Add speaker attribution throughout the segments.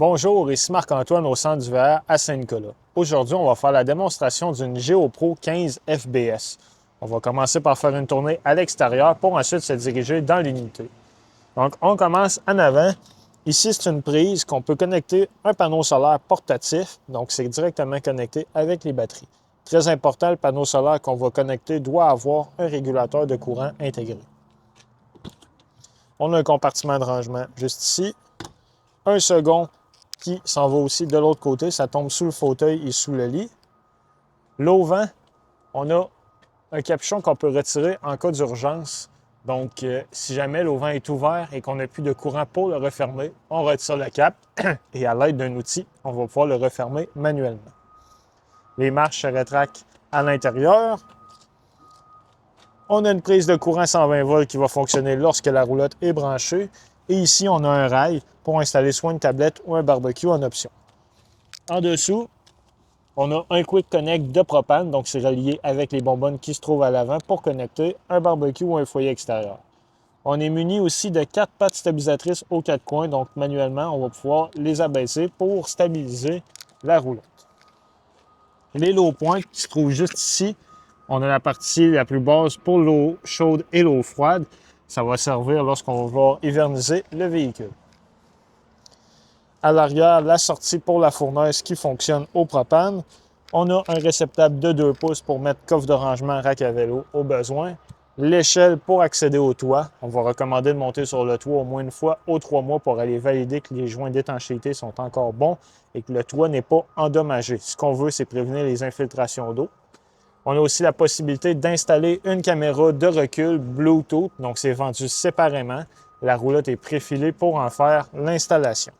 Speaker 1: Bonjour, ici Marc-Antoine au Centre du VR à Saint-Nicolas. Aujourd'hui, on va faire la démonstration d'une GeoPro 15 FBS. On va commencer par faire une tournée à l'extérieur pour ensuite se diriger dans l'unité. Donc, on commence en avant. Ici, c'est une prise qu'on peut connecter un panneau solaire portatif. Donc, c'est directement connecté avec les batteries. Très important, le panneau solaire qu'on va connecter doit avoir un régulateur de courant intégré. On a un compartiment de rangement juste ici. Un second qui s'en va aussi de l'autre côté. Ça tombe sous le fauteuil et sous le lit. L'auvent, on a un capuchon qu'on peut retirer en cas d'urgence. Donc, si jamais l'auvent est ouvert et qu'on n'a plus de courant pour le refermer, on retire le cap et à l'aide d'un outil, on va pouvoir le refermer manuellement. Les marches se rétractent à l'intérieur. On a une prise de courant 120 volts qui va fonctionner lorsque la roulotte est branchée. Et ici, on a un rail pour installer soit une tablette ou un barbecue en option. En dessous, on a un Quick Connect de propane, donc c'est relié avec les bonbonnes qui se trouvent à l'avant pour connecter un barbecue ou un foyer extérieur. On est muni aussi de 4 pattes stabilisatrices aux 4 coins, donc manuellement, on va pouvoir les abaisser pour stabiliser la roulotte. Les low points qui se trouvent juste ici, on a la partie la plus basse pour l'eau chaude et l'eau froide. Ça va servir lorsqu'on va hiverniser le véhicule. À l'arrière, la sortie pour la fournaise qui fonctionne au propane. On a un réceptacle de 2 pouces pour mettre coffre de rangement, rack à vélo au besoin. L'échelle pour accéder au toit. On va recommander de monter sur le toit au moins une fois aux 3 mois pour aller valider que les joints d'étanchéité sont encore bons et que le toit n'est pas endommagé. Ce qu'on veut, c'est prévenir les infiltrations d'eau. On a aussi la possibilité d'installer une caméra de recul Bluetooth, donc c'est vendu séparément. La roulotte est préfilée pour en faire l'installation.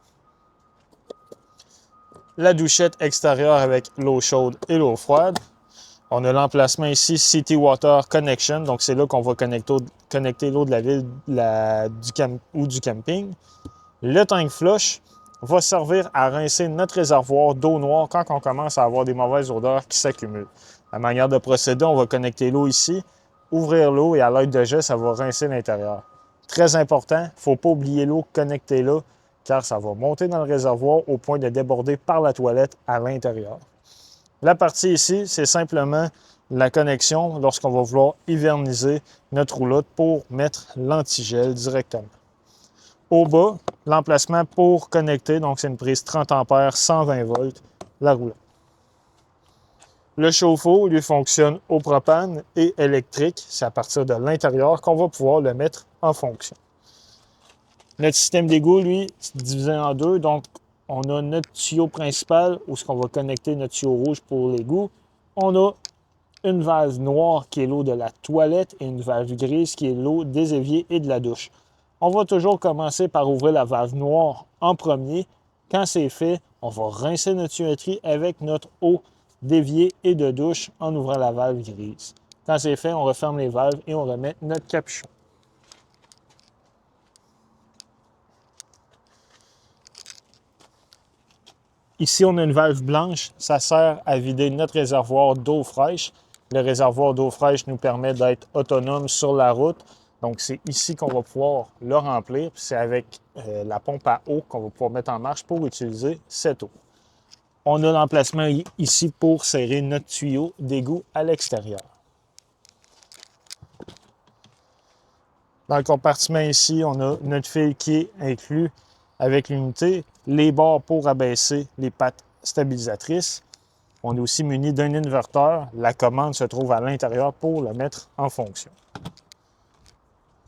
Speaker 1: La douchette extérieure avec l'eau chaude et l'eau froide. On a l'emplacement ici City Water Connection, donc c'est là qu'on va connecter l'eau de la ville ou du camping. Le tank flush va servir à rincer notre réservoir d'eau noire quand on commence à avoir des mauvaises odeurs qui s'accumulent. La manière de procéder, on va connecter l'eau ici, ouvrir l'eau et à l'aide de jet, ça va rincer l'intérieur. Très important, il ne faut pas oublier l'eau connectée là, car ça va monter dans le réservoir au point de déborder par la toilette à l'intérieur. La partie ici, c'est simplement la connexion lorsqu'on va vouloir hiverniser notre roulotte pour mettre l'antigel directement. Au bas, l'emplacement pour connecter, donc c'est une prise 30 ampères, 120 volts, la roulotte. Le chauffe-eau, lui, fonctionne au propane et électrique. C'est à partir de l'intérieur qu'on va pouvoir le mettre en fonction. Notre système d'égout, lui, c'est divisé en deux. Donc, on a notre tuyau principal où on va connecter notre tuyau rouge pour l'égout. On a une valve noire qui est l'eau de la toilette et une valve grise qui est l'eau des éviers et de la douche. On va toujours commencer par ouvrir la valve noire en premier. Quand c'est fait, on va rincer notre tuyauterie avec notre eau d'évier et de douche en ouvrant la valve grise. Quand c'est fait, on referme les valves et on remet notre capuchon. Ici, on a une valve blanche. Ça sert à vider notre réservoir d'eau fraîche. Le réservoir d'eau fraîche nous permet d'être autonome sur la route. Donc, c'est ici qu'on va pouvoir le remplir. C'est avec la pompe à eau qu'on va pouvoir mettre en marche pour utiliser cette eau. On a l'emplacement ici pour serrer notre tuyau d'égout à l'extérieur. Dans le compartiment ici, on a notre fil qui est inclus avec l'unité, les barres pour abaisser les pattes stabilisatrices. On est aussi muni d'un inverteur. La commande se trouve à l'intérieur pour le mettre en fonction.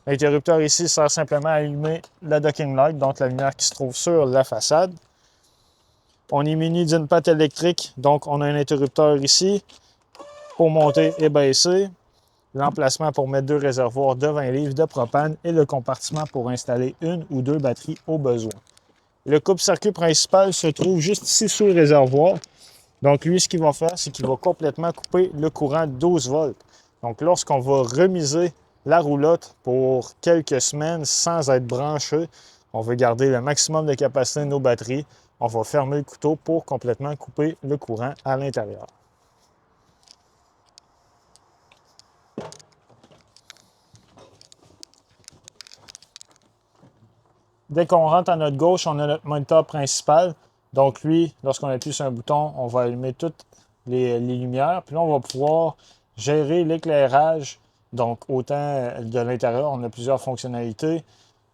Speaker 1: L'interrupteur ici sert simplement à allumer la docking light, donc la lumière qui se trouve sur la façade. On est muni d'une patte électrique, donc on a un interrupteur ici pour monter et baisser. L'emplacement pour mettre 2 réservoirs de 20 livres de propane et le compartiment pour installer une ou 2 batteries au besoin. Le coupe-circuit principal se trouve juste ici sous le réservoir. Donc lui, ce qu'il va faire, c'est qu'il va complètement couper le courant 12 volts. Donc lorsqu'on va remiser la roulotte pour quelques semaines sans être branché, on veut garder le maximum de capacité de nos batteries. On va fermer le couteau pour complètement couper le courant à l'intérieur. Dès qu'on rentre à notre gauche, on a notre moniteur principal. Donc lui, lorsqu'on appuie sur un bouton, on va allumer toutes les lumières. Puis là, on va pouvoir gérer l'éclairage. Donc autant de l'intérieur, on a plusieurs fonctionnalités.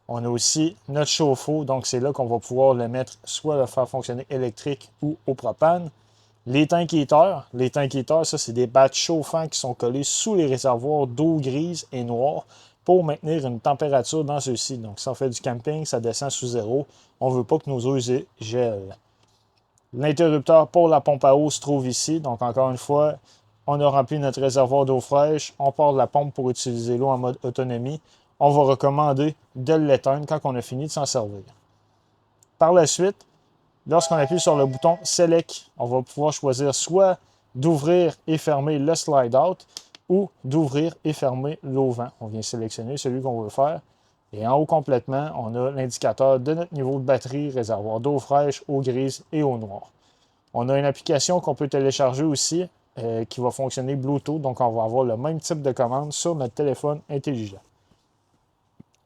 Speaker 1: On a aussi notre chauffe-eau. Donc c'est là qu'on va pouvoir le mettre, soit le faire fonctionner électrique ou au propane. Les tanks heaters, ça, c'est des battes chauffants qui sont collés sous les réservoirs d'eau grise et noire pour maintenir une température dans ceux-ci. Donc, si on fait du camping, ça descend sous zéro. On ne veut pas que nos eaux gèlent. L'interrupteur pour la pompe à eau se trouve ici. Donc, encore une fois, on a rempli notre réservoir d'eau fraîche. On part de la pompe pour utiliser l'eau en mode autonomie. On va recommander de l'éteindre quand on a fini de s'en servir. Par la suite, lorsqu'on appuie sur le bouton Select, on va pouvoir choisir soit d'ouvrir et fermer le slide out ou d'ouvrir et fermer l'auvent. On vient sélectionner celui qu'on veut faire. Et en haut complètement, on a l'indicateur de notre niveau de batterie, réservoir d'eau fraîche, eau grise et eau noire. On a une application qu'on peut télécharger aussi qui va fonctionner Bluetooth. Donc, on va avoir le même type de commande sur notre téléphone intelligent.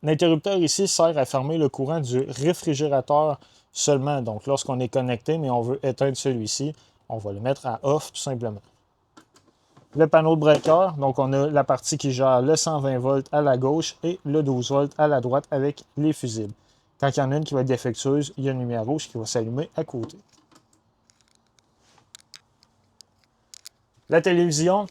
Speaker 1: L'interrupteur ici sert à fermer le courant du réfrigérateur seulement. Donc, lorsqu'on est connecté, mais on veut éteindre celui-ci, on va le mettre à off tout simplement. Le panneau de breaker, donc on a la partie qui gère le 120 volts à la gauche et le 12 volts à la droite avec les fusibles. Quand il y en a une qui va être défectueuse, il y a une lumière rouge qui va s'allumer à côté. La télévision,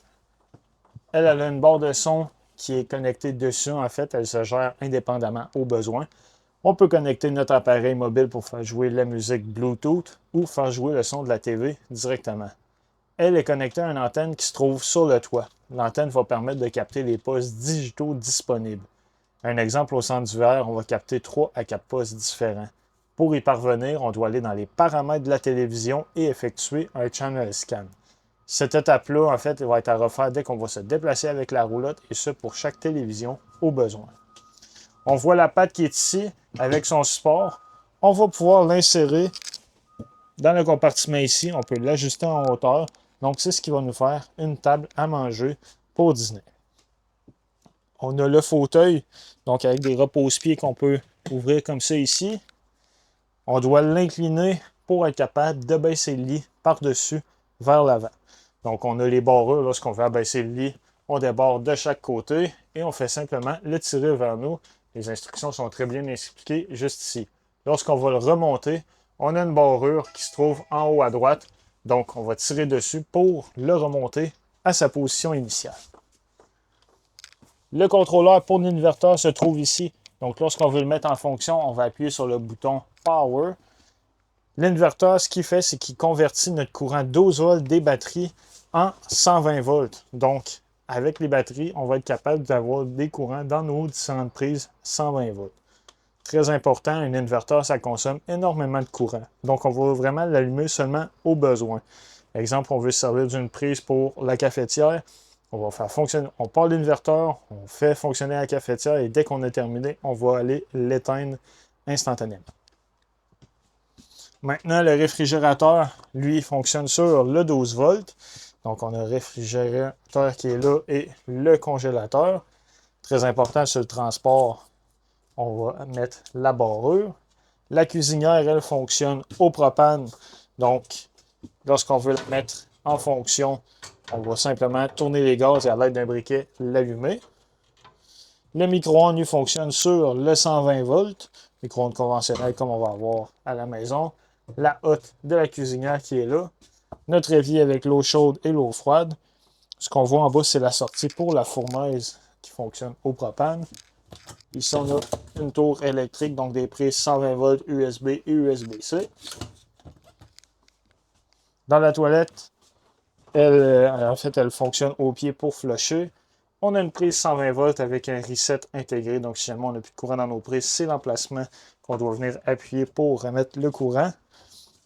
Speaker 1: elle a une barre de son qui est connectée dessus. En fait, elle se gère indépendamment au besoin. On peut connecter notre appareil mobile pour faire jouer la musique Bluetooth ou faire jouer le son de la TV directement. Elle est connectée à une antenne qui se trouve sur le toit. L'antenne va permettre de capter les postes digitaux disponibles. Un exemple, au centre d'hiver, on va capter 3 à 4 postes différents. Pour y parvenir, on doit aller dans les paramètres de la télévision et effectuer un channel scan. Cette étape-là, en fait, va être à refaire dès qu'on va se déplacer avec la roulotte, et ce pour chaque télévision au besoin. On voit la patte qui est ici avec son support. On va pouvoir l'insérer dans le compartiment ici. On peut l'ajuster en hauteur. Donc, c'est ce qui va nous faire une table à manger pour dîner. On a le fauteuil, donc avec des repose-pieds qu'on peut ouvrir comme ça ici. On doit l'incliner pour être capable de baisser le lit par-dessus vers l'avant. Donc, on a les barreurs. Lorsqu'on veut abaisser le lit, on débarre de chaque côté et on fait simplement le tirer vers nous. Les instructions sont très bien expliquées juste ici. Lorsqu'on va le remonter, on a une barrure qui se trouve en haut à droite. Donc, on va tirer dessus pour le remonter à sa position initiale. Le contrôleur pour l'inverteur se trouve ici. Donc, lorsqu'on veut le mettre en fonction, on va appuyer sur le bouton Power. L'inverteur, ce qu'il fait, c'est qu'il convertit notre courant 12 volts des batteries en 120 volts. Donc, avec les batteries, on va être capable d'avoir des courants dans nos différentes prises 120 volts. Très important, un inverteur, ça consomme énormément de courant. Donc, on va vraiment l'allumer seulement au besoin. Par exemple, on veut se servir d'une prise pour la cafetière. On va faire fonctionner, on part l'inverteur, on fait fonctionner la cafetière et dès qu'on a terminé, on va aller l'éteindre instantanément. Maintenant, le réfrigérateur, lui, fonctionne sur le 12 volts. Donc, on a le réfrigérateur qui est là et le congélateur. Très important sur le transport, on va mettre la barrure. La cuisinière, elle fonctionne au propane. Donc, lorsqu'on veut la mettre en fonction, on va simplement tourner les gaz et à l'aide d'un briquet l'allumer. Le micro-ondes, lui, fonctionne sur le 120 volts. Micro-ondes conventionnel comme on va avoir à la maison. La hotte de la cuisinière qui est là. Notre évier avec l'eau chaude et l'eau froide. Ce qu'on voit en bas, c'est la sortie pour la fournaise qui fonctionne au propane. Ici, on a une tour électrique, donc des prises 120 volts USB et USB-C. Dans la toilette, elle fonctionne au pied pour flusher. On a une prise 120 volts avec un reset intégré. Donc, si jamais on n'a plus de courant dans nos prises, c'est l'emplacement qu'on doit venir appuyer pour remettre le courant.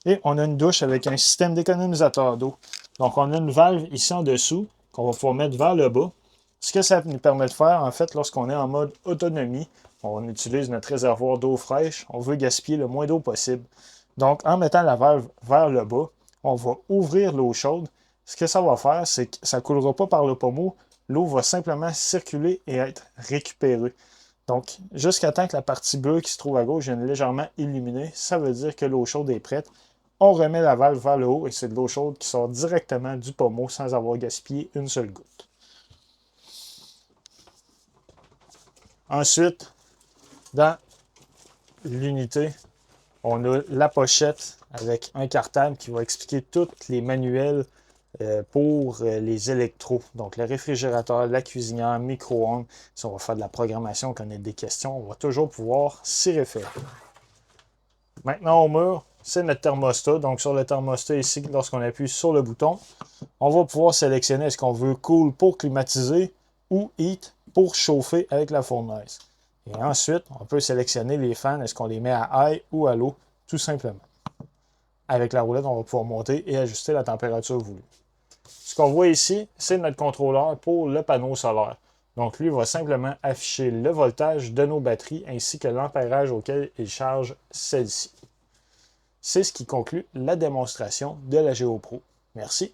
Speaker 1: Et on a une douche avec un système d'économisateur d'eau. Donc, on a une valve ici en dessous qu'on va pouvoir mettre vers le bas. Ce que ça nous permet de faire, en fait, lorsqu'on est en mode autonomie, on utilise notre réservoir d'eau fraîche, on veut gaspiller le moins d'eau possible. Donc, en mettant la valve vers le bas, on va ouvrir l'eau chaude. Ce que ça va faire, c'est que ça ne coulera pas par le pommeau. L'eau va simplement circuler et être récupérée. Donc, jusqu'à temps que la partie bleue qui se trouve à gauche vienne légèrement illuminer, ça veut dire que l'eau chaude est prête. On remet la valve vers le haut et c'est de l'eau chaude qui sort directement du pommeau sans avoir gaspillé une seule goutte. Ensuite, dans l'unité, on a la pochette avec un cartable qui va expliquer tous les manuels pour les électros. Donc, le réfrigérateur, la cuisinière, micro-ondes. Si on va faire de la programmation, qu'on ait des questions, on va toujours pouvoir s'y référer. Maintenant, au mur, c'est notre thermostat. Donc, sur le thermostat ici, lorsqu'on appuie sur le bouton, on va pouvoir sélectionner est-ce qu'on veut cool pour climatiser ou heat pour chauffer avec la fournaise. Et ensuite, on peut sélectionner les fans, est-ce qu'on les met à high ou à low, tout simplement. Avec la roulette, on va pouvoir monter et ajuster la température voulue. Ce qu'on voit ici, c'est notre contrôleur pour le panneau solaire. Donc, lui va simplement afficher le voltage de nos batteries ainsi que l'ampérage auquel il charge celle-ci. C'est ce qui conclut la démonstration de la GeoPro. Merci.